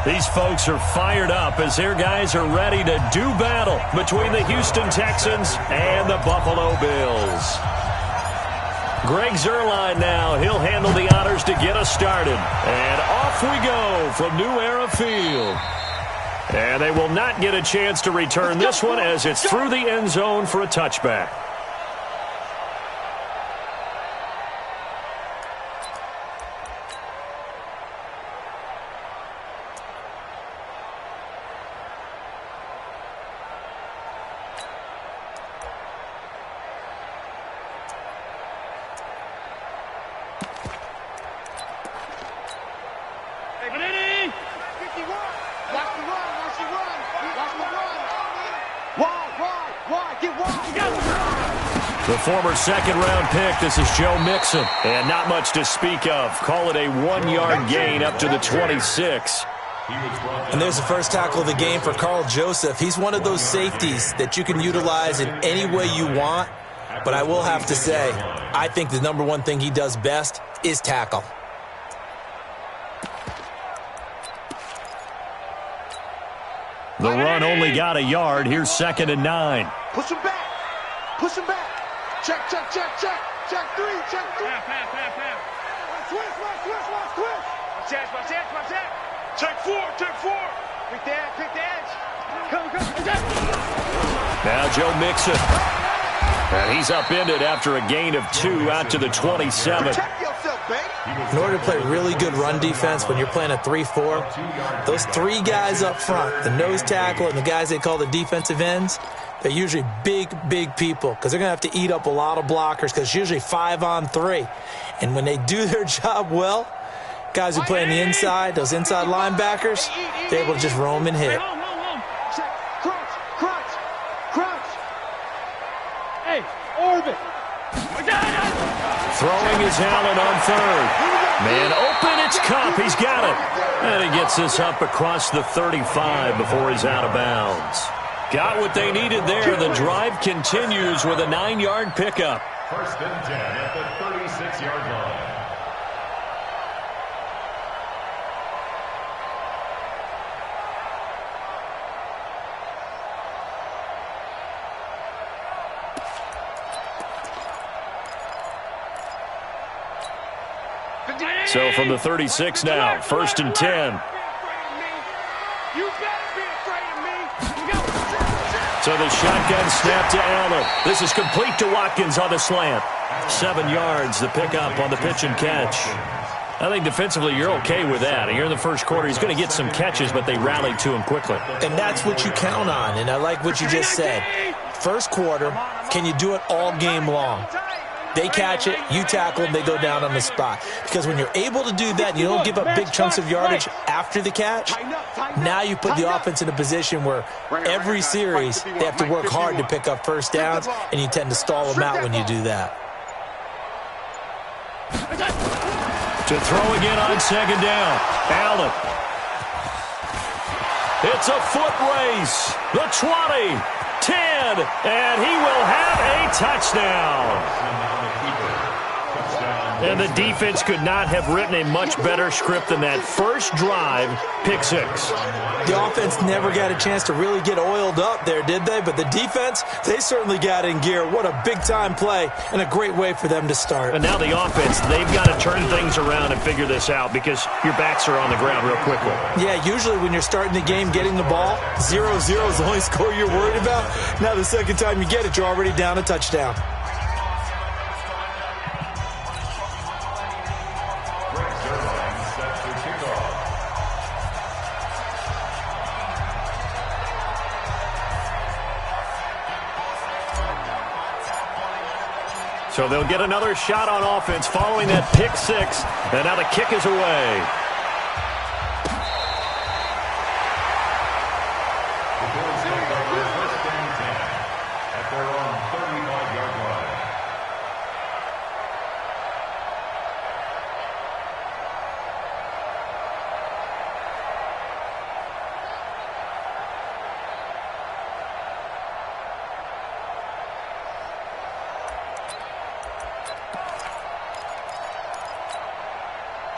These folks are fired up as their guys are ready to do battle between the Houston Texans and the Buffalo Bills. Greg Zuerlein now. He'll handle the honors to get us started. And off we go from New Era Field. And they will not get a chance to return this one as it's through the end zone for a touchback. The former second-round pick, this is Joe Mixon. And not much to speak of. Call it a 1-yard gain up to the 26. And there's the first tackle of the game for Carl Joseph. He's one of those safeties that you can utilize in any way you want. But I will have to say, I think the number one thing he does best is tackle. The run only got a yard. Here's 2nd and 9. Push him back. Push him back. Check, check, check, check. Check 3, check 3. Switch. Watch that. Check 4. Pick the edge. Come. Now Joe Mixon. And he's upended after a gain of 2 out to the 27. Protect yourself, baby. In order to play really good run defense when you're playing a 3-4, those 3 guys up front, the nose tackle and the guys they call the defensive ends, they're usually big people because they're going to have to eat up a lot of blockers because it's usually 5-on-3. And when they do their job well, guys who play on the inside, those inside linebackers, they're able to just roam and hit. Crunch. Hey, orbit. Throwing is Allen on 3rd. Man open, it's Kupp. He's got it. And he gets this up across the 35 before he's out of bounds. Got what they needed there. The drive continues with a 9-yard pickup. 1st and 10 at the 36-yard line. So from the 36 now, 1st and 10. So the shotgun snap to Allen. This is complete to Watkins on the slant. 7 yards, the pickup on the pitch and catch. I think defensively you're okay with that. Here in the first quarter, he's going to get some catches, but they rallied to him quickly. And that's what you count on, and I like what you just said. First quarter, can you do it all game long? They catch it, you tackle them, they go down on the spot. Because when you're able to do that, and you don't give up big chunks of yardage after the catch, now you put the offense in a position where every series they have to work hard to pick up first downs, and you tend to stall them out when you do that. To throw again on 2nd down, Allen. It's a foot race. The 20, 10, and he will have a touchdown. And the defense could not have written a much better script than that first drive, pick 6. The offense never got a chance to really get oiled up there, did they? But the defense, they certainly got in gear. What a big-time play and a great way for them to start. And now the offense, they've got to turn things around and figure this out because your backs are on the ground real quickly. Yeah, usually when you're starting the game getting the ball, 0-0 is the only score you're worried about. Now the second time you get it, you're already down a touchdown. So they'll get another shot on offense following that pick 6. And now the kick is away. The Bills take over 1st and 10 at their own 35-yard line.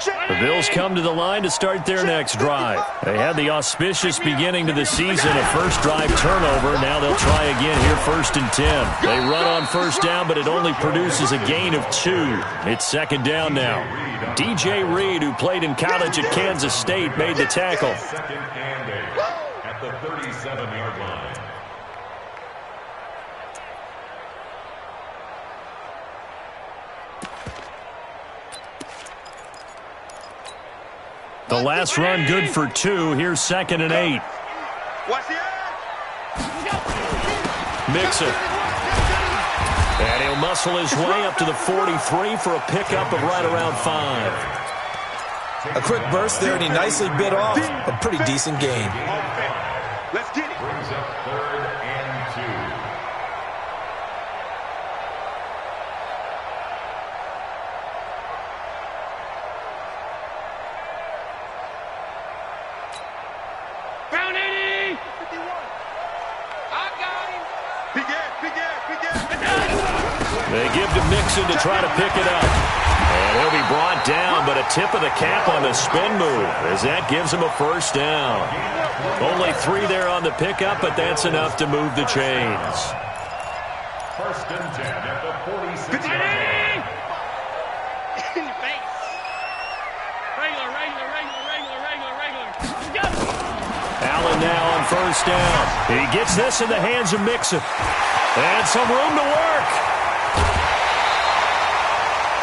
The Bills come to the line to start their next drive. They had the auspicious beginning to the season, a first drive turnover. Now they'll try again here, 1st and 10. They run on first down, but it only produces a gain of 2. It's 2nd down now. DJ Reed, who played in college at Kansas State, made the tackle. 2nd and 8 at the 37-yard line. The last run good for 2. Here's 2nd and 8. Mixon. And he'll muscle his way up to the 43 for a pickup of right around 5. A quick burst there, and he nicely bit off a pretty decent gain. Let's get it. Brings up 3rd and 2. Found 80. 51. I got him. Big ass. They give to Mixon to try to pick it up. And he'll be brought down, but a tip of the cap on the spin move, as that gives him a 1st down. Only 3 there on the pickup, but that's enough to move the chains. 1st and 10 at the 46-yard line. In the face. Regular. Allen now on 1st down. He gets this in the hands of Mixon. And some room to work.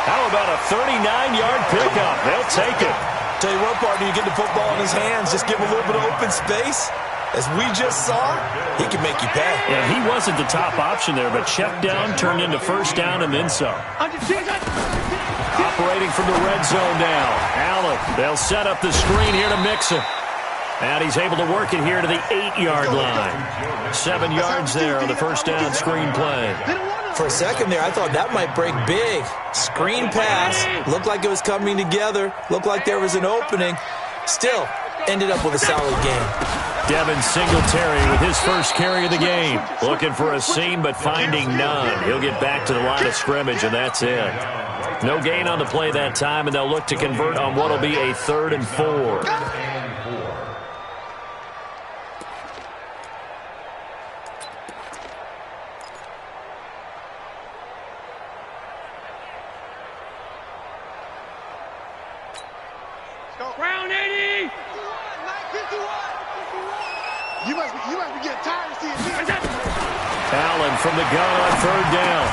How about a 39-yard pickup? They'll take it. Tell you what, partner, you get the football in his hands, just give him a little bit of open space. As we just saw, he can make you pay. Yeah, he wasn't the top option there, but check down turned into 1st down and then some. Operating from the red zone now. Allen, they'll set up the screen here to Mixon. And he's able to work it here to the 8-yard line. 7 yards there on the 1st down screen play. For a second there, I thought that might break big. Screen pass. Looked like it was coming together. Looked like there was an opening. Still, ended up with a solid game. Devin Singletary with his first carry of the game. Looking for a seam, but finding none. He'll get back to the line of scrimmage, and that's it. No gain on the play that time, and they'll look to convert on what will be a 3rd and 4. Round 80. You must be getting tired of seeing me. Allen from the gun on 3rd down.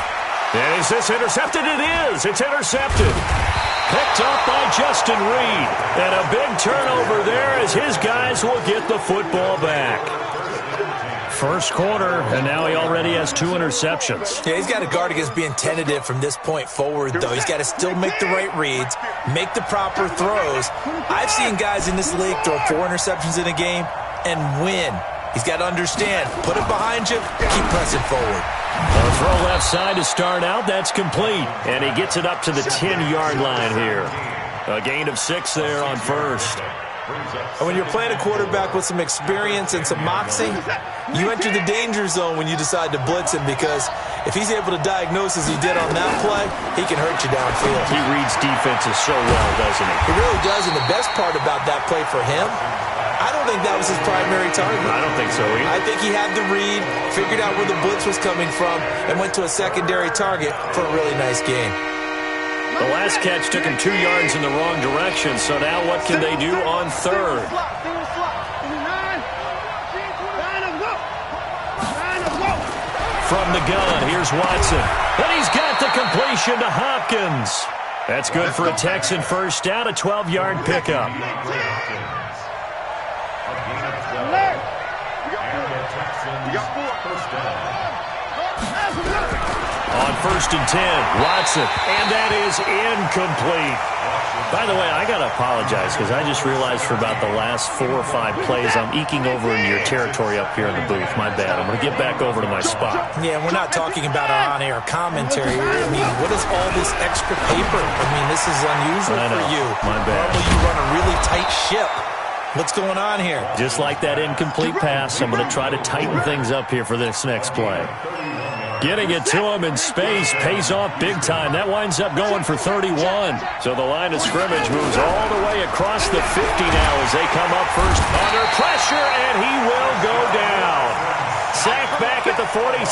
And is this intercepted? It is. It's intercepted. Picked up by Justin Reed. And a big turnover there as his guys will get the football back. First quarter, and now he already has 2 interceptions. Yeah, he's got to guard against being tentative from this point forward, though. He's got to still make the right reads, make the proper throws. I've seen guys in this league throw 4 interceptions in a game and win. He's got to understand, put it behind you, keep pressing forward. A throw left side to start out, that's complete. And he gets it up to the 10-yard line here. A gain of 6 there on 1st. And when you're playing a quarterback with some experience and some moxie, you enter the danger zone when you decide to blitz him, because if he's able to diagnose as he did on that play, he can hurt you downfield. He reads defenses so well, doesn't he? He really does, and the best part about that play for him, I don't think that was his primary target. I don't think so either. I think he had the read, figured out where the blitz was coming from, and went to a secondary target for a really nice game. The last catch took him 2 yards in the wrong direction, so now what can they do on 3rd? From the gun, here's Watson. And he's got the completion to Hopkins. That's good for a Texan 1st down, a 12-yard pickup. On 1st and 10, Watson, and that is incomplete. By the way, I got to apologize because I just realized for about the last 4 or 5 plays I'm eking over into your territory up here in the booth. My bad. I'm going to get back over to my spot. Yeah, we're not talking about our on-air commentary. I mean, what is all this extra paper? I mean, this is unusual for you. My bad. Normally you run a really tight ship. What's going on here? Just like that incomplete pass, I'm going to try to tighten things up here for this next play. Getting it to him in space pays off big time. That winds up going for 31. So the line of scrimmage moves all the way across the 50 now as they come up first under pressure, and he will go down. Sacked back at the 46.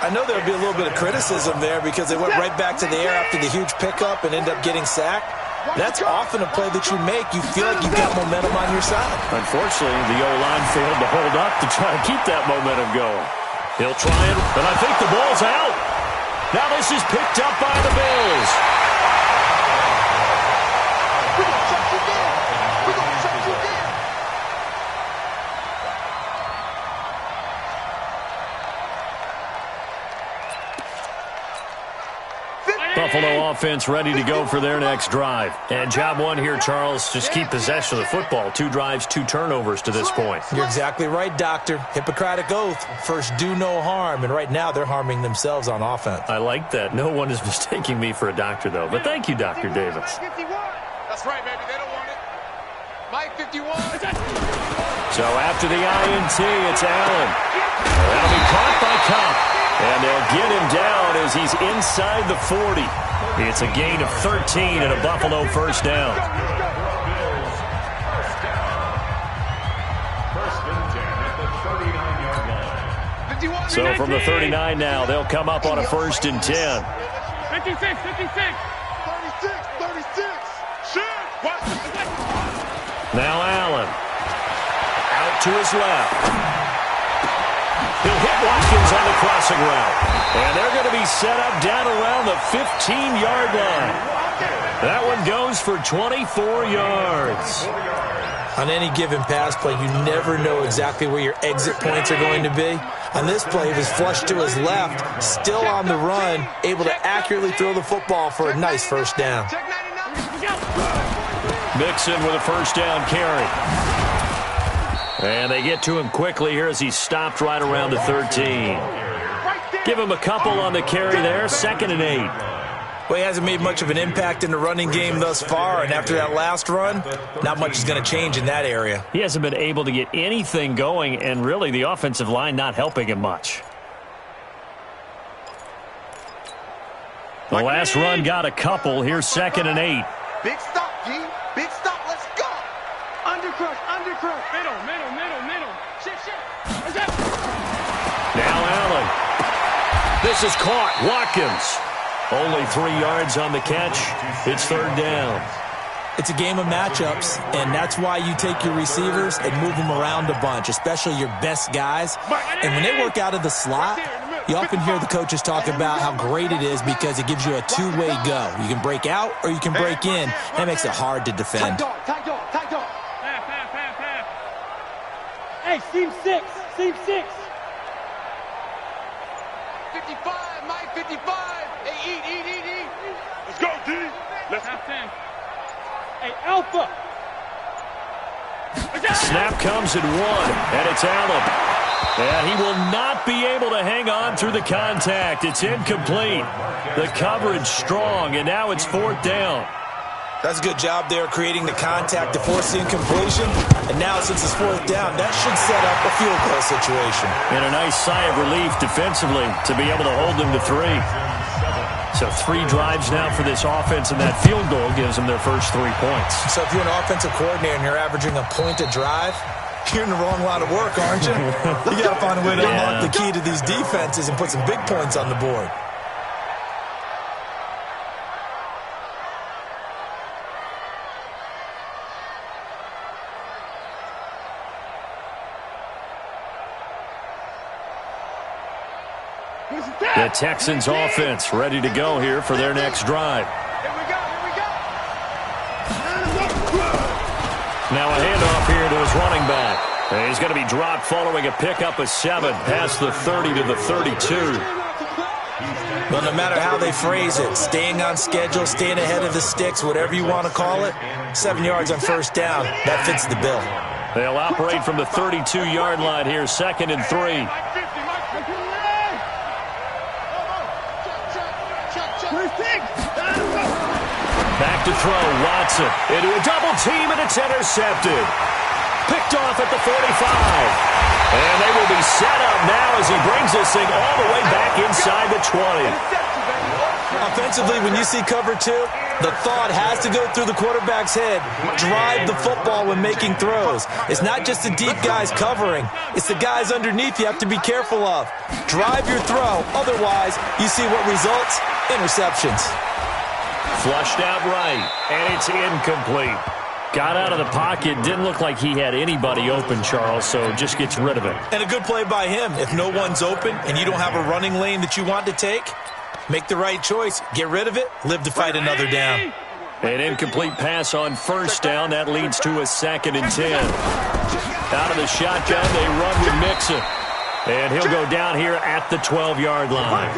I know there would be a little bit of criticism there because they went right back to the air after the huge pickup and end up getting sacked. That's often a play that you make. You feel like you've got momentum on your side. Unfortunately, the O-line failed to hold up to try to keep that momentum going. He'll try it, but I think the ball's out. Now this is picked up by the Bills. We're going to check you down. We're going to check you down. Buffalo offense ready to go for their next drive. And job one here, Charles, just keep possession of the football. 2 drives, 2 turnovers to this point. You're exactly right, Doctor. Hippocratic oath. First, do no harm. And right now, they're harming themselves on offense. I like that. No one is mistaking me for a doctor, though. But thank you, Dr. Davis. That's right, baby. They don't want it. Mike 51. So after the INT, it's Allen. That'll be caught by Cobb. And they'll get him down as he's inside the 40. It's a gain of 13 and a Buffalo first down. So from the 39 now, they'll come up on a 1st and 10. 56, 56. 36, 36. Shit. Now Allen. Out to his left. He'll hit Watkins on the crossing route. And they're going to be set up down around the 15-yard line. That one goes for 24 yards. On any given pass play, you never know exactly where your exit points are going to be. On this play, he was flushed to his left, still on the run, able to accurately throw the football for a nice first down. Mixon with a first down carry. And they get to him quickly here as he's stopped right around the 13. Give him a couple on the carry there, 2nd and 8. Well, he hasn't made much of an impact in the running game thus far, and after that last run, not much is going to change in that area. He hasn't been able to get anything going, and really the offensive line not helping him much. The last run got a couple. Here's 2nd and 8. Big stop, G. Big stop. Let's go. Undercrush, undercrush. Middle. Shit. Now Allen. This is caught. Watkins. Only 3 yards on the catch. It's 3rd down. It's a game of matchups, and that's why you take your receivers and move them around a bunch, especially your best guys. And when they work out of the slot, you often hear the coaches talk about how great it is because it gives you a 2-way go. You can break out or you can break in. That makes it hard to defend. Tight dog. Hey, seam 6. 55, Mike, 55. Hey, eat. Let's go, D. Let's have 10. Hey, Alpha. Snap comes at 1, and it's Allen. And he will not be able to hang on through the contact. It's incomplete. The coverage strong, and now it's 4th down. That's a good job there creating the contact to force the incompletion. And now since it's 4th down, that should set up a field goal situation. And a nice sigh of relief defensively to be able to hold them to 3. So 3 drives now for this offense, and that field goal gives them their first 3 points. So if you're an offensive coordinator and you're averaging a point a drive, you're in the wrong line of work, aren't you? You got to find a way to unlock the key to these defenses and put some big points on the board. The Texans offense ready to go here for their next drive. Here we go. Now a handoff here to his running back. And he's going to be dropped following a pickup of 7 past the 30 to the 32. Well, no matter how they phrase it, staying on schedule, staying ahead of the sticks, whatever you want to call it, 7 yards on first down, that fits the bill. They'll operate from the 32-yard line here, 2nd and 3. Back to throw, Watson into a double team, and it's intercepted. Picked off at the 45. And they will be set up now as he brings this thing all the way back inside the 20. Offensively, when you see cover two, the thought has to go through the quarterback's head. Drive the football when making throws. It's not just the deep guys covering. It's the guys underneath you have to be careful of. Drive your throw. Otherwise, you see what results? Interceptions. Flushed out right, and it's incomplete. Got out of the pocket. Didn't look like he had anybody open, Charles, so just gets rid of it. And a good play by him. If no one's open and you don't have a running lane that you want to take, make the right choice. Get rid of it. Live to fight another down. An incomplete pass on first down. That leads to a 2nd and 10. Out of the shotgun, they run with Mixon. And he'll go down here at the 12-yard line.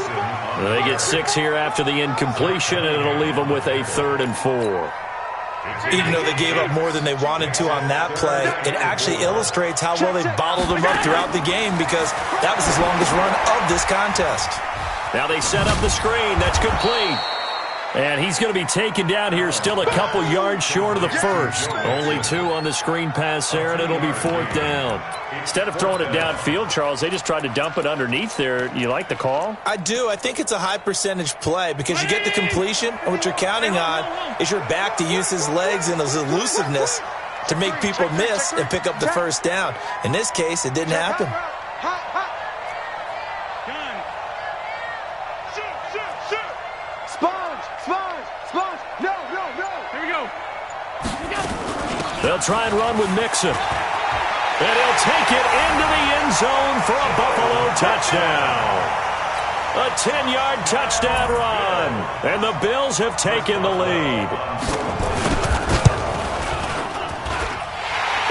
They get 6 here after the incompletion, and it'll leave them with a 3rd and 4. Even though they gave up more than they wanted to on that play, it actually illustrates how well they bottled them up throughout the game because that was his longest run of this contest. Now they set up the screen. That's complete. And he's going to be taken down here still a couple yards short of the first. Only 2 on the screen pass there, and it'll be 4th down. Instead of throwing it downfield, Charles, they just tried to dump it underneath there. You like the call? I do. I think it's a high percentage play because you get the completion, and what you're counting on is your back to use his legs and his elusiveness to make people miss and pick up the first down. In this case, it didn't happen. They'll try and run with Mixon. And he'll take it into the end zone for a Buffalo touchdown. A 10-yard touchdown run. And the Bills have taken the lead.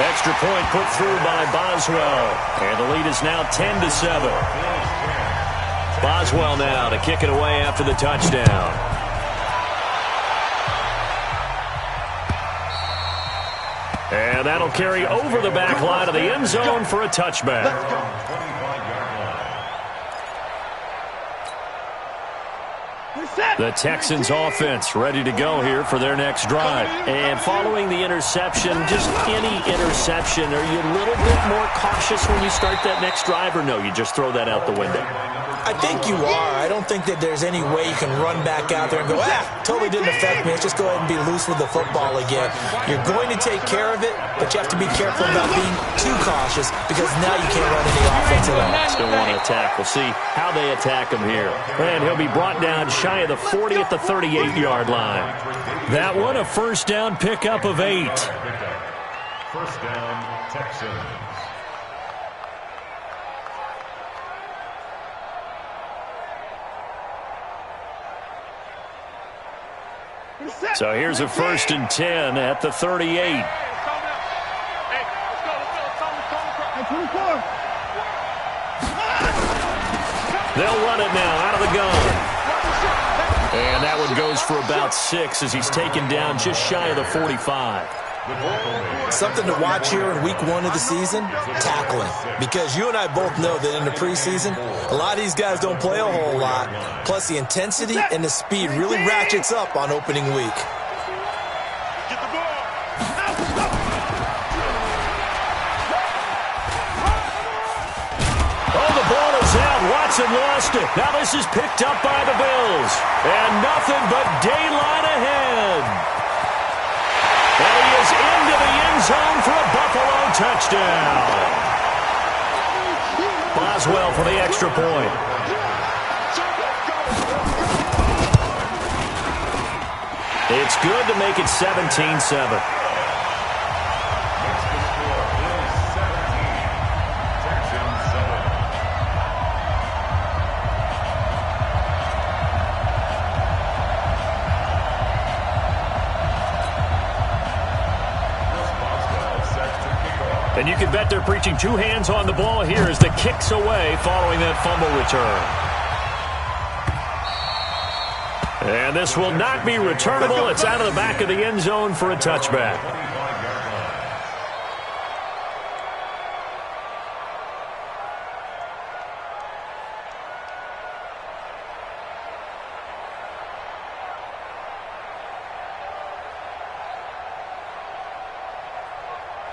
Extra point put through by Boswell. And the lead is now 10-7. Boswell now to kick it away after the touchdown. And that'll carry over the back line of the end zone for a touchback. The Texans offense ready to go here for their next drive. And following the interception, just any interception, are you a little bit more cautious when you start that next drive, or no, you just throw that out the window? I think you are. I don't think that there's any way you can run back out there and go, totally didn't affect me. Let's just go ahead and be loose with the football again. You're going to take care of it, but you have to be careful about being too cautious because now you can't run any offense at all. Still want to attack. We'll see how they attack him here. And he'll be brought down shy of the 40 at the 38-yard line. That one, a first down pickup of 8. First down, Texans. So here's a 1st and 10 at the 38. They'll run it now out of the gun. And that one goes for about 6 as he's taken down just shy of the 45. Something to watch here in week 1 of the season, tackling. Because you and I both know that in the preseason, a lot of these guys don't play a whole lot. Plus the intensity and the speed really ratchets up on opening week. Oh, the ball is out. Watson lost it. Now this is picked up by the Bills. And nothing but daylight ahead. And he is into the end zone for a Buffalo touchdown. Boswell for the extra point. It's good to make it 17-7. And you can bet they're preaching 2 hands on the ball here as the kick's away following that fumble return. And this will not be returnable. It's out of the back of the end zone for a touchback.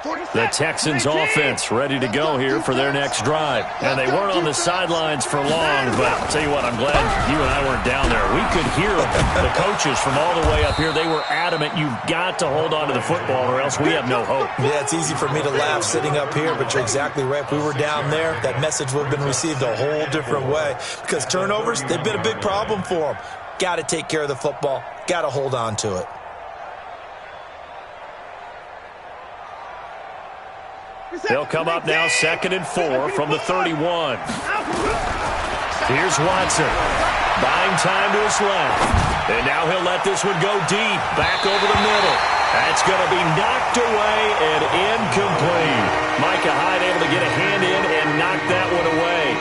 The Texans offense ready to go here for their next drive. And they weren't on the sidelines for long, but I'll tell you what, I'm glad you and I weren't down there. We could hear the coaches from all the way up here. They were adamant, you've got to hold on to the football or else we have no hope. Yeah, it's easy for me to laugh sitting up here, but you're exactly right. If we were down there, that message would have been received a whole different way. Because turnovers, they've been a big problem for them. Got to take care of the football. Got to hold on to it. They'll come up now 2nd and 4 from the 31. Here's Watson. Buying time to his left. And now he'll let this one go deep. Back over the middle. That's going to be knocked away and incomplete. Micah Hyde able to get a hand in and knock that one away.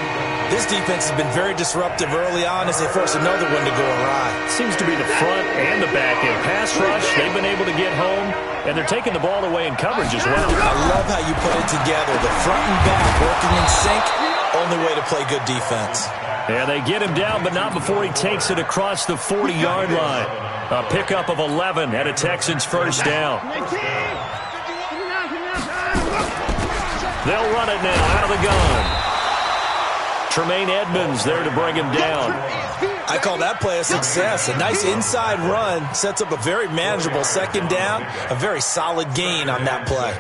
This defense has been very disruptive early on as they force another one to go awry. Seems to be the front and the back end. Pass rush, they've been able to get home, and they're taking the ball away in coverage as well. I love how you put it together. The front and back working in sync, only way to play good defense. And they get him down, but not before he takes it across the 40-yard line. A pickup of 11 at a Texans first down. They'll run it now out of the gun. Tremaine Edmonds there to bring him down. I call that play a success. A nice inside run sets up a very manageable second down. A very solid gain on that play.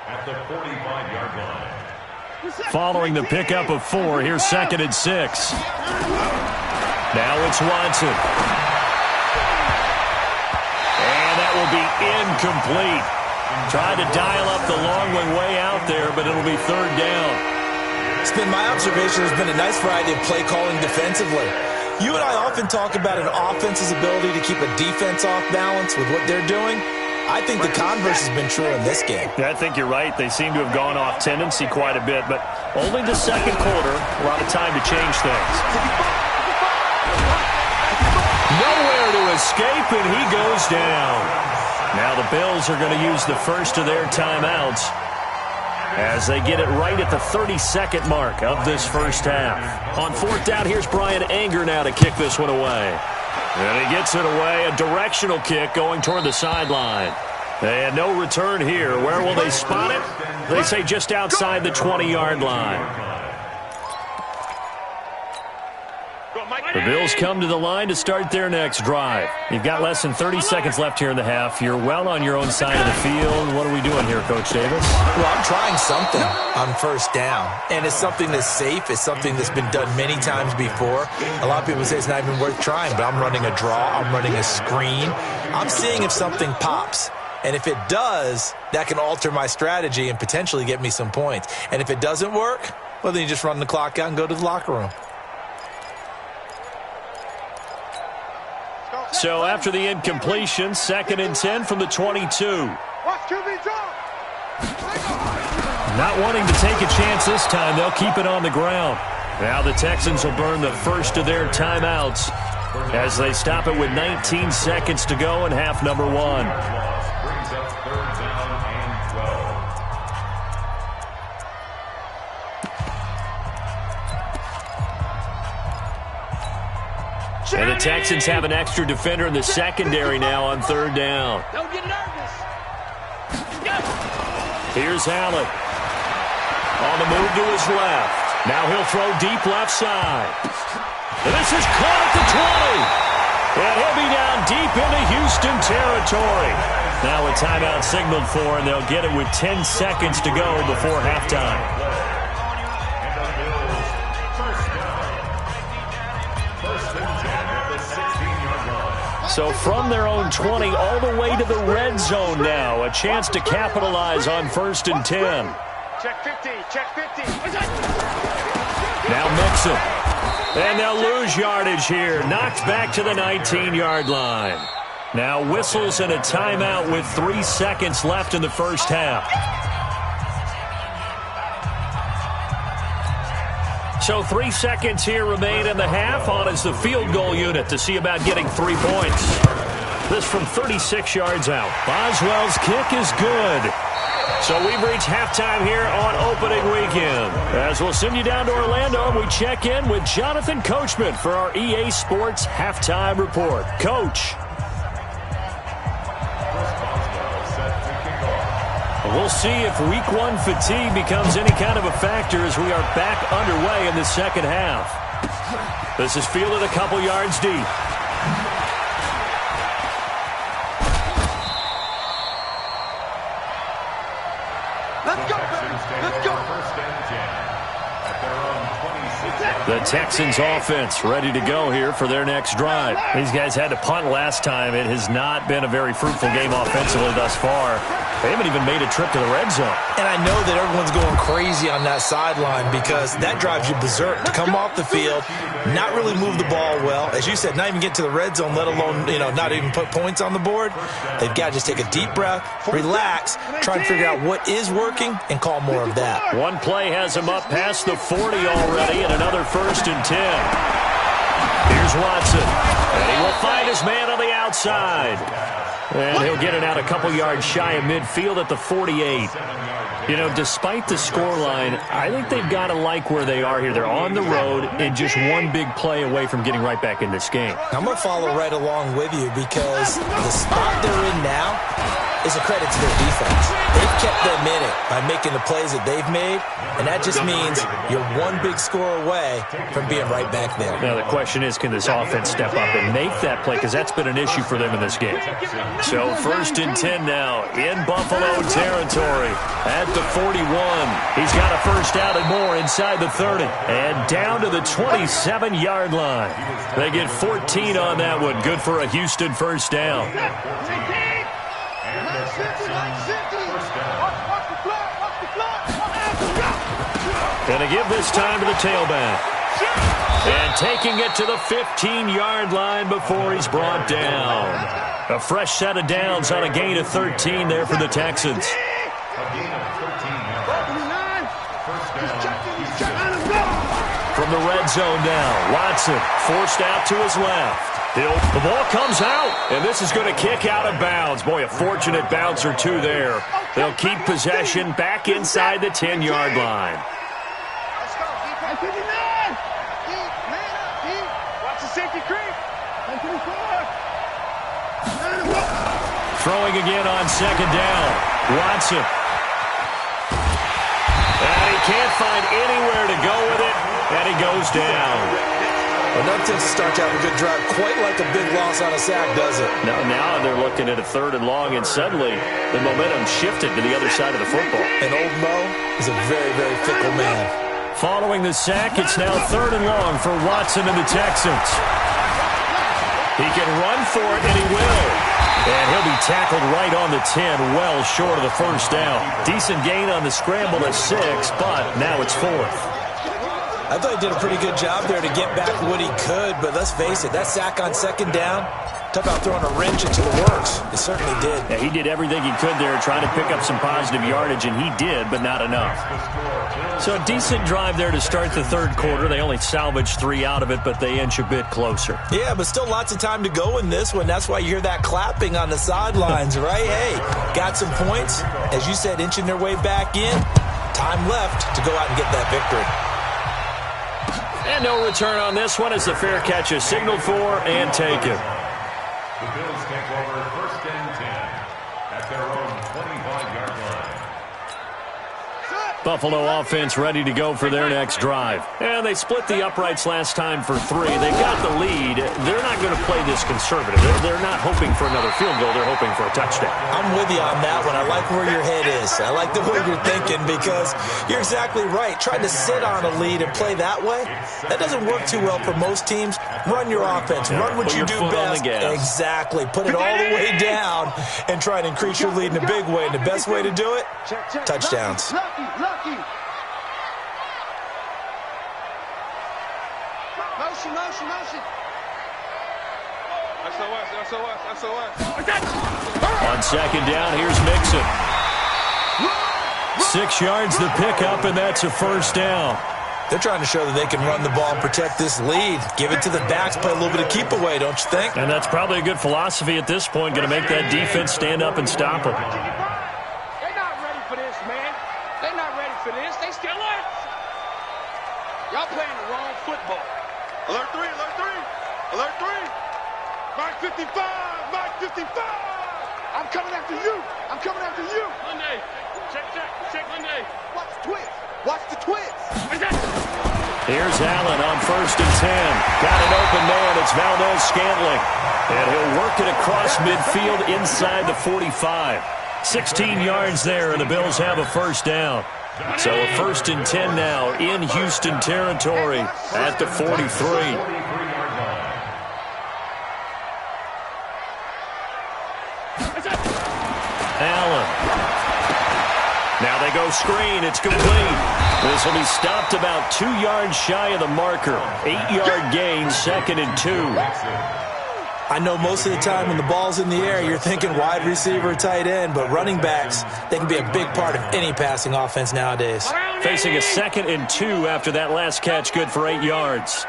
At the 45-yard line. Following the pickup of 4, here's 2nd and 6. Now it's Watson. And that will be incomplete. Trying to dial up the long way out there, but it'll be 3rd down. It's been my observation there's been a nice variety of play calling defensively. You and I often talk about an offense's ability to keep a defense off balance with what they're doing. I think the converse has been true in this game. Yeah, I think you're right. They seem to have gone off tendency quite a bit, but only the 2nd quarter, a lot of time to change things. Nowhere to escape, and he goes down. Now the Bills are going to use the first of their timeouts as they get it right at the 32nd mark of this first half. On 4th down, here's Brian Anger now to kick this one away. And he gets it away, a directional kick going toward the sideline. And no return here. Where will they spot it? They say just outside the 20-yard line. The Bills come to the line to start their next drive. You've got less than 30 seconds left here in the half. You're well on your own side of the field. What are we doing here, Coach Davis? Well, I'm trying something on first down. And it's something that's safe. It's something that's been done many times before. A lot of people say it's not even worth trying, but I'm running a draw. I'm running a screen. I'm seeing if something pops. And if it does, that can alter my strategy and potentially get me some points. And if it doesn't work, well, then you just run the clock out and go to the locker room. So after the incompletion, 2nd and 10 from the 22. Not wanting to take a chance this time, they'll keep it on the ground. Now the Texans will burn the first of their timeouts as they stop it with 19 seconds to go in half number 1. Brings up 3rd down and 12. And the Texans have an extra defender in the secondary now on 3rd down. Don't get nervous. Here's Allen. On the move to his left. Now he'll throw deep left side. And this is caught at the 20. And he'll be down deep into Houston territory. Now a timeout signaled for, and they'll get it with 10 seconds to go before halftime. So from their own 20 all the way to the red zone now. A chance to capitalize on 1st and 10. Check 50, check 50. Now Mixon. And they'll lose yardage here. Knocked back to the 19-yard line. Now whistles and a timeout with 3 seconds left in the first half. So 3 seconds here remain in the half. On is the field goal unit to see about getting 3 points. This from 36 yards out. Boswell's kick is good. So we've reached halftime here on opening weekend. As we'll send you down to Orlando, and we check in with Jonathan Coachman for our EA Sports Halftime Report. Coach. We'll see if week one fatigue becomes any kind of a factor as we are back underway in the second half. This is fielded a couple yards deep. Let's go, baby. Let's go. The Texans offense ready to go here for their next drive. These guys had to punt last time. It has not been a very fruitful game offensively thus far. They haven't even made a trip to the red zone. And I know that everyone's going crazy on that sideline because that drives you berserk. To come off the field, not really move the ball well. As you said, not even get to the red zone, let alone, not even put points on the board. They've got to just take a deep breath, relax, try and figure out what is working, and call more of that. One play has him up past the 40 already, and another 1st and 10. Here's Watson, and he will find his man on the outside. And he'll get it out a couple yards shy of midfield at the 48. Despite the scoreline, I think they've got to like where they are here. They're on the road and just one big play away from getting right back in this game. I'm going to follow right along with you because the spot they're in now is a credit to their defense. They've kept them in it by making the plays that they've made, and that just means you're one big score away from being right back there. Now, the question is, can this offense step up and make that play? Because that's been an issue for them in this game. So 1st and 10 now in Buffalo territory at the 41. He's got a first down and more inside the 30 and down to the 27-yard line. They get 14 on that one. Good for a Houston first down. Gonna give this time to the tailback. And taking it to the 15-yard line before he's brought down. A fresh set of downs on a gain of 13 there for the Texans. From the red zone now, Watson forced out to his left. The ball comes out, and this is going to kick out of bounds. Boy, a fortunate bounce or two there. They'll keep possession back inside the 10-yard line. Let's go. Watch the safety creep. Throwing again on second down. Watson. And he can't find anywhere to go with it, and he goes down. Enough to start to have a good drive, quite like a big loss on a sack, does it? Now they're looking at a 3rd and long, and suddenly the momentum shifted to the other side of the football. And old Mo is a very, very fickle man. Following the sack, it's now 3rd and long for Watson and the Texans. He can run for it, and he will. And he'll be tackled right on the 10, well short of the first down. Decent gain on the scramble at 6, but now it's 4th. I thought he did a pretty good job there to get back what he could, but let's face it, that sack on second down, talk about throwing a wrench into the works. It certainly did. Yeah, he did everything he could there, trying to pick up some positive yardage, and he did, but not enough. So a decent drive there to start the 3rd quarter. They only salvaged 3 out of it, but they inch a bit closer. Yeah, but still lots of time to go in this one. That's why you hear that clapping on the sidelines, right? Hey, got some points. As you said, inching their way back in. Time left to go out and get that victory. And no return on this one as the fair catch is signaled for and taken. The Bills take over 1st and 10 at their own 25-yard line. Buffalo offense ready to go for their next drive. And they split the uprights last time for 3. They got the lead. They're not going to play this conservative. They're not hoping for another field goal. They're hoping for a touchdown. I'm with you on that one. I like where your head is. I like the way you're thinking because you're exactly right. Trying to sit on a lead and play that way, that doesn't work too well for most teams. Run your offense. Run what you do best. Exactly. Put it all the way down and try and increase your lead in a big way. And the best way to do it, touchdowns. Lucky. Motion. On second down, here's Mixon. 6 yards the pickup, and that's a first down. They're trying to show that they can run the ball and protect this lead. Give it to the backs, play a little bit of keep away, don't you think? And that's probably a good philosophy at this point, going to make that defense stand up and stop them. They're not ready for this, man. They're not ready for this. They still aren't. Y'all playing the wrong football. Alert 3. Mark 55. I'm coming after you. Monday. Watch the twist. Watch the twist. Here's Allen on 1st and 10. Got an open man. It's Valdez-Scantling. And he'll work it across midfield inside the 45. 16 yards there, and the Bills have a first down. So a 1st and 10 now in Houston territory at the 43. Allen. Now they go screen. It's complete. This will be stopped about 2 yards shy of the marker. 8-yard gain, 2nd and 2. I know most of the time when the ball's in the air, you're thinking wide receiver, tight end, but running backs, they can be a big part of any passing offense nowadays. Facing a 2nd and 2 after that last catch, good for 8 yards.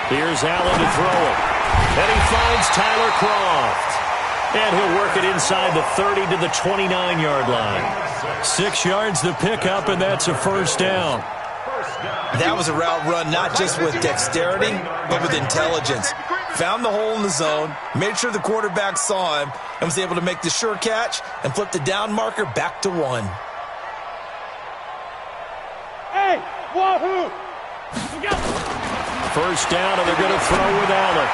Here's Allen to throw it. And he finds Tyler Kroft. And he'll work it inside the 30 to the 29-yard line. 6 yards to pick up, and that's a first down. That was a route run not just with dexterity, but with intelligence. Found the hole in the zone, made sure the quarterback saw him, and was able to make the sure catch and flip the down marker back to 1. Hey, wahoo! First down, and they're going to throw with Allen.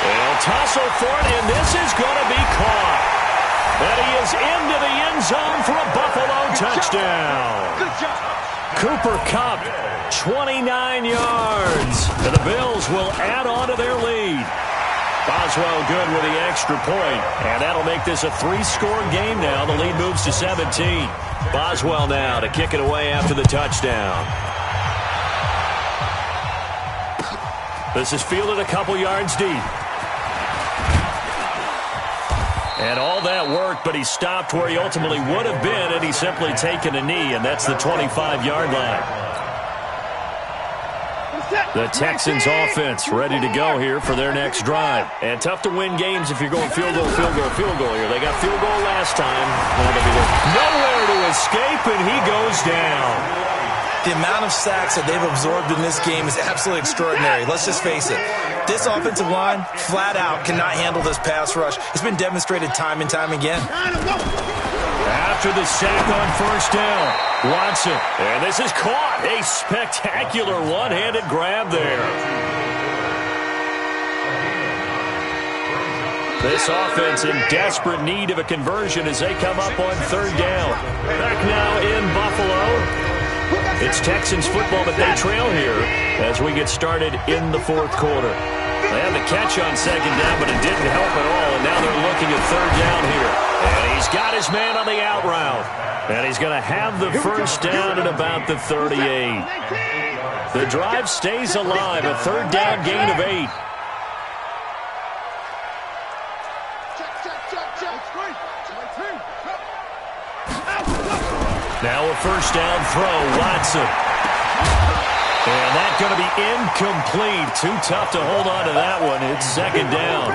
They'll tussle for it, and this is going to be caught. And he is into the end zone for a Buffalo touchdown. Good job. Cooper Kupp, 29 yards. And the Bills will add on to their lead. Boswell good with the extra point, and that'll make this a 3-score game now. The lead moves to 17. Boswell now to kick it away after the touchdown. This is fielded a couple yards deep. And all that worked, but he stopped where he ultimately would have been, and he's simply taken a knee, and that's the 25-yard line. The Texans offense ready to go here for their next drive. And tough to win games if you're going field goal, field goal, field goal here. They got field goal last time. Nowhere to escape, and he goes down. The amount of sacks that they've absorbed in this game is absolutely extraordinary. Let's just face it. This offensive line, flat out, cannot handle this pass rush. It's been demonstrated time and time again. After the sack on first down, Watson. And this is caught. A spectacular one-handed grab there. This offense in desperate need of a conversion as they come up on third down. Back now in Buffalo. It's Texans football, but they trail here as we get started in the fourth quarter. They had the catch on second down, but it didn't help at all, and now they're looking at third down here. And he's got his man on the out route. And he's going to have the first down at about the 38. The drive stays alive, a third down gain of 8. Now a first down throw, Watson. And that's going to be incomplete. Too tough to hold on to that one. It's second down.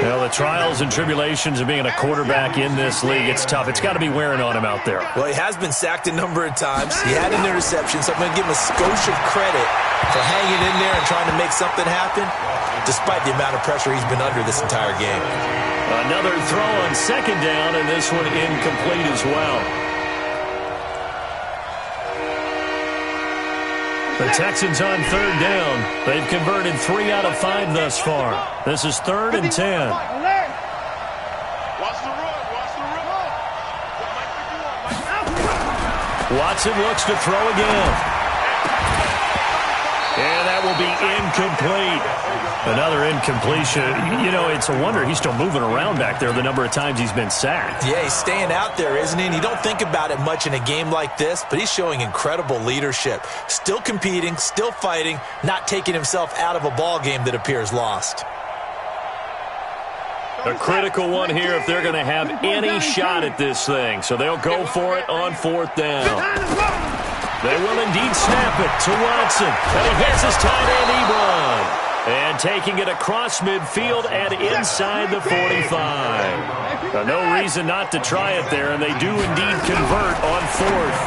Well, the trials and tribulations of being a quarterback in this league, it's tough. It's got to be wearing on him out there. Well, he has been sacked a number of times. He had an interception, so I'm going to give him a skosh of credit for hanging in there and trying to make something happen, despite the amount of pressure he's been under this entire game. Another throw on second down, and this one incomplete as well. The Texans on third down. They've converted 3 out of 5 thus far. This is 3rd and 10. Watch the run. Watson looks to throw again. And that will be incomplete. Another incompletion. You know, it's a wonder he's still moving around back there the number of times he's been sacked. Yeah, he's staying out there, isn't he? And you don't think about it much in a game like this, but he's showing incredible leadership. Still competing, still fighting, not taking himself out of a ball game that appears lost. A critical one here if they're going to have any shot at this thing. So they'll go for it on fourth down. They will indeed snap it to Watson. And he hits his tight end, Ebron. And taking it across midfield and inside the 45. No reason not to try it there, and they do indeed convert on fourth.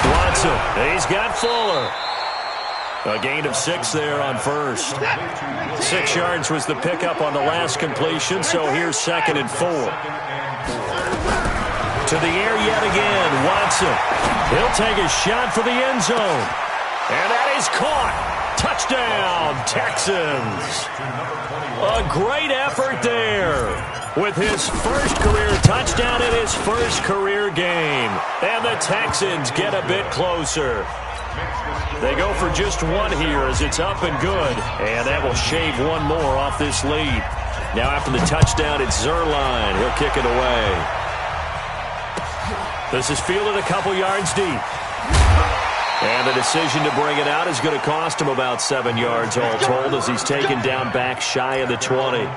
Watson, he's got Fuller. A gain of 6 there on first. 6 yards was the pickup on the last completion, so here's 2nd and 4. To the air yet again, Watson. He'll take a shot for the end zone. And that is caught. Touchdown, Texans. A great effort there with his first career touchdown in his first career game. And the Texans get a bit closer. They go for just 1 here as it's up and good. And that will shave 1 more off this lead. Now after the touchdown, it's Zuerlein. He'll kick it away. This is fielded a couple yards deep. And the decision to bring it out is going to cost him about 7 yards all told as he's taken down back shy of the 20.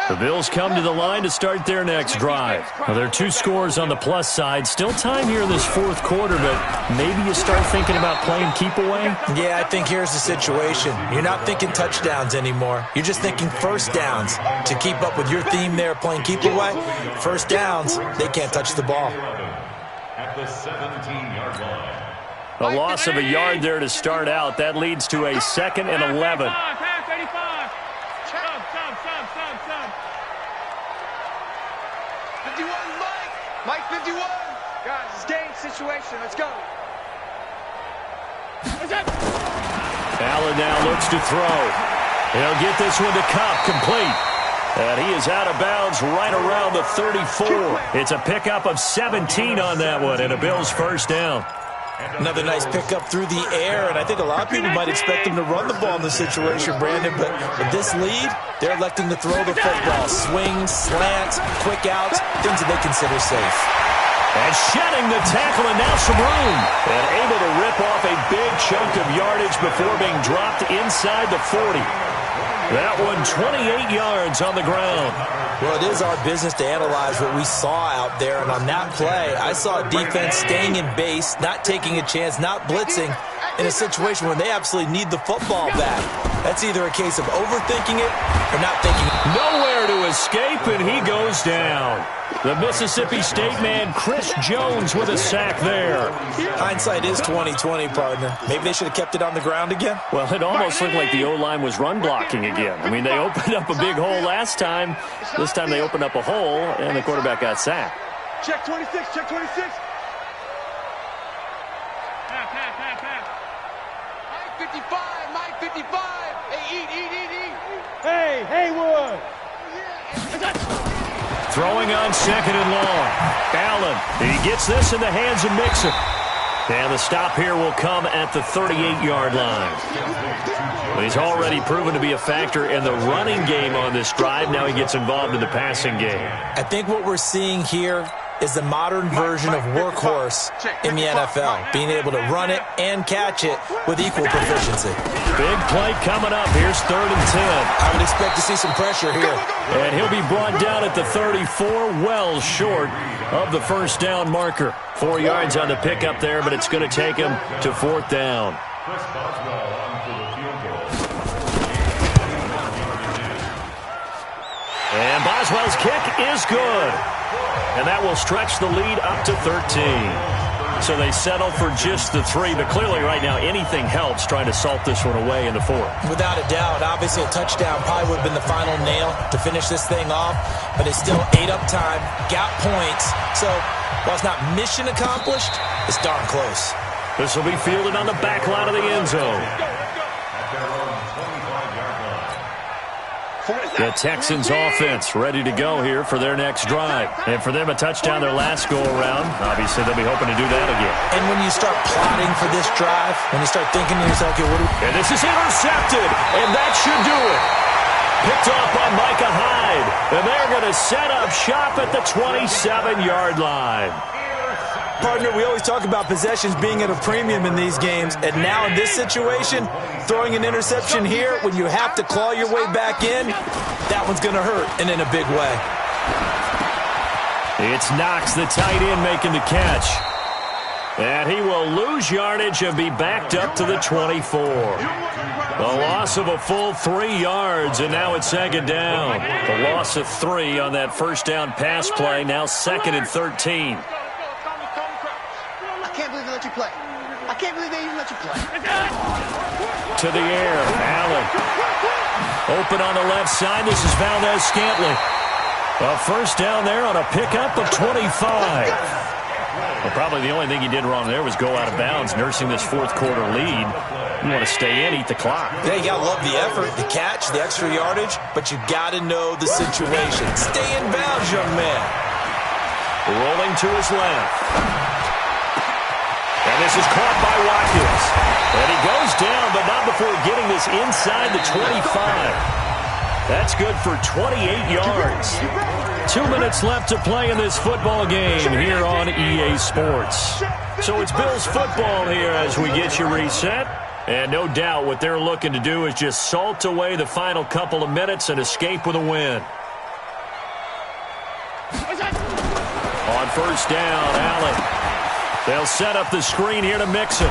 The Bills come to the line to start their next drive. Well, there are 2 scores on the plus side. Still time here in this 4th quarter, but maybe you start thinking about playing keep away? Yeah, I think here's the situation. You're not thinking touchdowns anymore. You're just thinking first downs. To keep up with your theme there, playing keep away, first downs, they can't touch the ball. At the 17-yard line. A loss of a yard there to start out. That leads to a 2nd and 11. Mike 51. Guys, it's game situation. Let's go. Allen now looks to throw. He'll get this one to Kupp, complete. And he is out of bounds right around the 34. It's a pickup of 17 on that one and a Bills first down. Another nice pickup through the air, and I think a lot of people might expect him to run the ball in this situation, Brandon, but with this lead, they're electing to throw the football. Swings, slants, quick outs, things that they consider safe. And shedding the tackle and now some room. And able to rip off a big chunk of yardage before being dropped inside the 40. That one 28 yards on the ground. Well, it is our business to analyze what we saw out there, and on that play, I saw a defense staying in base, not taking a chance, not blitzing, in a situation where they absolutely need the football back. That's either a case of overthinking it or not thinking it. Nowhere to escape, and he goes down. The Mississippi State man, Chris Jones, with a sack there. Hindsight is 20/20, partner. Maybe they should have kept it on the ground again. Well, it almost looked like the O-line was run blocking again. I mean, they opened up a big hole last time. This time they opened up a hole, and the quarterback got sacked. Check 26, check 26. Mike 55, Mike 55. Hey, eat. Hey, Haywood. Throwing on 2nd and long. Allen, he gets this in the hands of Mixon. And the stop here will come at the 38-yard line. He's already proven to be a factor in the running game on this drive. Now he gets involved in the passing game. I think what we're seeing here is the modern version of workhorse in the NFL, being able to run it and catch it with equal proficiency. Big play coming up. Here's 3rd and 10. I would expect to see some pressure here. And he'll be brought down at the 34, well short of the first down marker. 4 yards on the pickup there, but it's going to take him to 4th down. Chris Boswell on for the field goal. And Boswell's kick is good. And that will stretch the lead up to 13. So they settle for just the 3, but clearly right now anything helps trying to salt this one away in the 4th. Without a doubt, obviously a touchdown probably would have been the final nail to finish this thing off, but it's still ate up time, got points. So while it's not mission accomplished, it's darn close. This will be fielded on the back line of the end zone. The Texans offense ready to go here for their next drive. And for them, a touchdown their last go-around. Obviously, they'll be hoping to do that again. And when you start plotting for this drive, when you start thinking to yourself, okay, what do we... And this is intercepted, and that should do it. Picked off by Micah Hyde. And they're going to set up shop at the 27-yard line. Partner, we always talk about possessions being at a premium in these games, and now in this situation, throwing an interception here when you have to claw your way back in, that one's going to hurt, and in a big way. It's Knox, the tight end, making the catch. And he will lose yardage and be backed up to the 24. A loss of a full 3 yards, and now it's 2nd down. The loss of 3 on that first down pass play, now 2nd and 13. can't believe they let you play. I can't believe they even let you play. To the air, Allen. Open on the left side. This is Valdez-Scantling. A first down there on a pickup of 25. Well, probably the only thing he did wrong there was go out of bounds, nursing this fourth quarter lead. You want to stay in, eat the clock. Yeah, you got to love the effort, the catch, the extra yardage, but you got to know the situation. Stay in bounds, young man. Rolling to his left. And this is caught by Watkins. And he goes down, but not before getting this inside the 25. That's good for 28 yards. 2 minutes left to play in this football game here on EA Sports. So it's Bills football here as we get you reset. And no doubt what they're looking to do is just salt away the final couple of minutes and escape with a win. On first down, Allen. They'll set up the screen here to Mixon.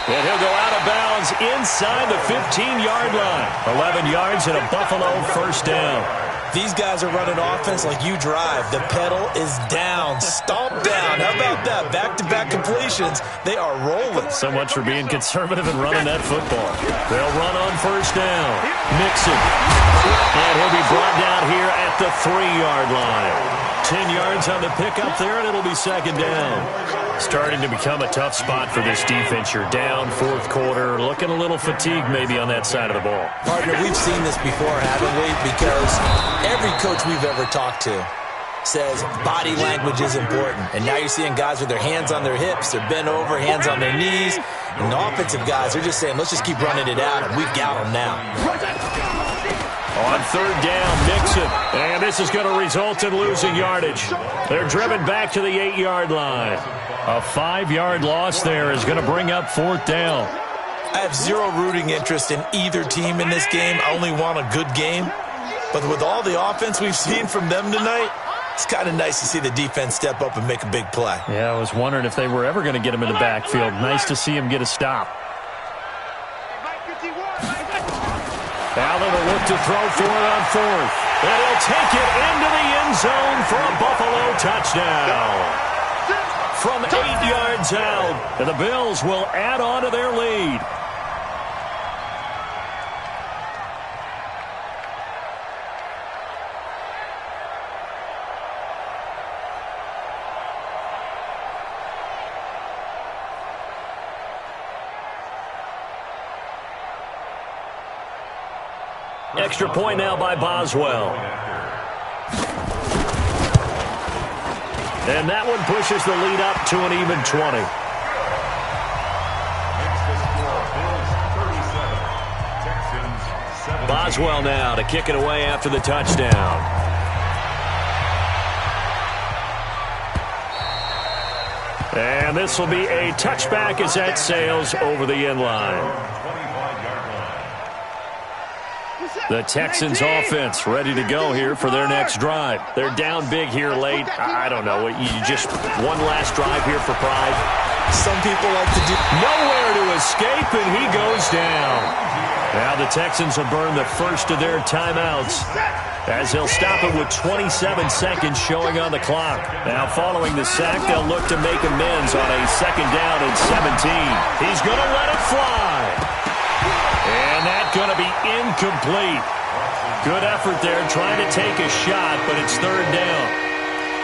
And he'll go out of bounds inside the 15-yard line. 11 yards and a Buffalo first down. These guys are running offense like you drive. The pedal is down, stomp down. How about that? Back-to-back completions. They are rolling. So much for being conservative and running that football. They'll run on first down. Mixon. And he'll be brought down here at the 3-yard line. 10 yards on the pickup there, and it'll be second down. Starting to become a tough spot for this defense. You're down fourth quarter, looking a little fatigued maybe on that side of the ball. Partner, we've seen this before, haven't we? Because every coach we've ever talked to says body language is important. And now you're seeing guys with their hands on their hips, they're bent over, hands on their knees. And the offensive guys are just saying, let's just keep running it out, and we've got them now. On third down, Mixon. And this is going to result in losing yardage. They're driven back to the 8-yard line. A 5-yard loss there is going to bring up fourth down. I have zero rooting interest in either team in this game. I only want a good game. But with all the offense we've seen from them tonight, it's kind of nice to see the defense step up and make a big play. Yeah, I was wondering if they were ever going to get him in the backfield. Nice to see him get a stop. Allen will look to throw for it on fourth. And he'll take it into the end zone for a Buffalo touchdown. From 8 yards out, and the Bills will add on to their lead. Extra point now by Boswell. And that one pushes the lead up to an even 20. Boswell now to kick it away after the touchdown. And this will be a touchback as that sails over the end line. The Texans offense ready to go here for their next drive. They're down big here late. I don't know. You just one last drive here for pride. Some people like to do nowhere to escape, and he goes down. Now the Texans will burn the first of their timeouts as they'll stop it with 27 seconds showing on the clock. Now following the sack, they'll look to make amends on a second down and 17. He's going to let it fly. And that's going to be incomplete. Good effort there trying to take a shot, but it's third down.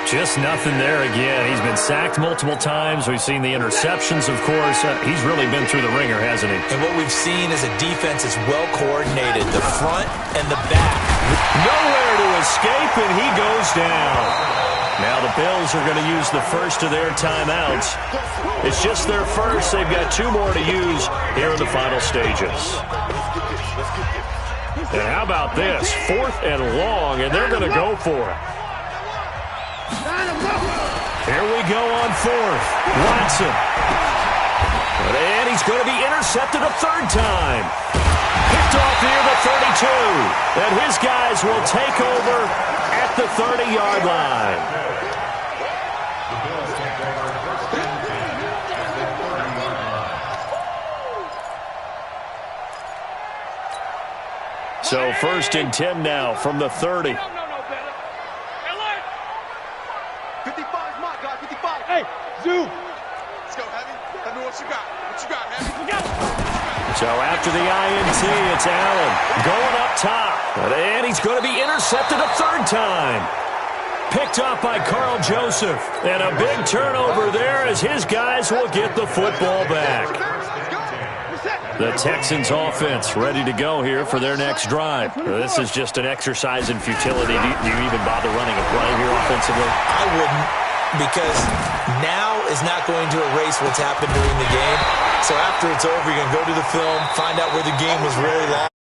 Just nothing there again. He's been sacked multiple times. We've seen the interceptions, of course. He's really been through the ringer, hasn't he? And what we've seen is a defense that's well coordinated, the front and the back. Nowhere to escape, and he goes down. Now the Bills are going to use the first of their timeouts. It's just their first. They've got 2 more to use here in the final stages. And how about this? 4th and long, and they're going to go for it. Here we go on 4th. Watson. And he's going to be intercepted a third time. Picked off near the 32. And his guys will take over at the 30-yard line. So 1st and 10 now from the 30. 55 is my guy, 55. Hey, Zoo. Let's go, Heavy. Tell me what you got. What you got, Heavy? So after the INT, it's Allen going up top. And he's going to be intercepted a third time. Picked up by Carl Joseph. And a big turnover there as his guys will get the football back. The Texans offense ready to go here for their next drive. This is just an exercise in futility. Do you even bother running a play here offensively? I wouldn't, because now is not going to erase what's happened during the game. So after it's over, you're going to go to the film, find out where the game was really long.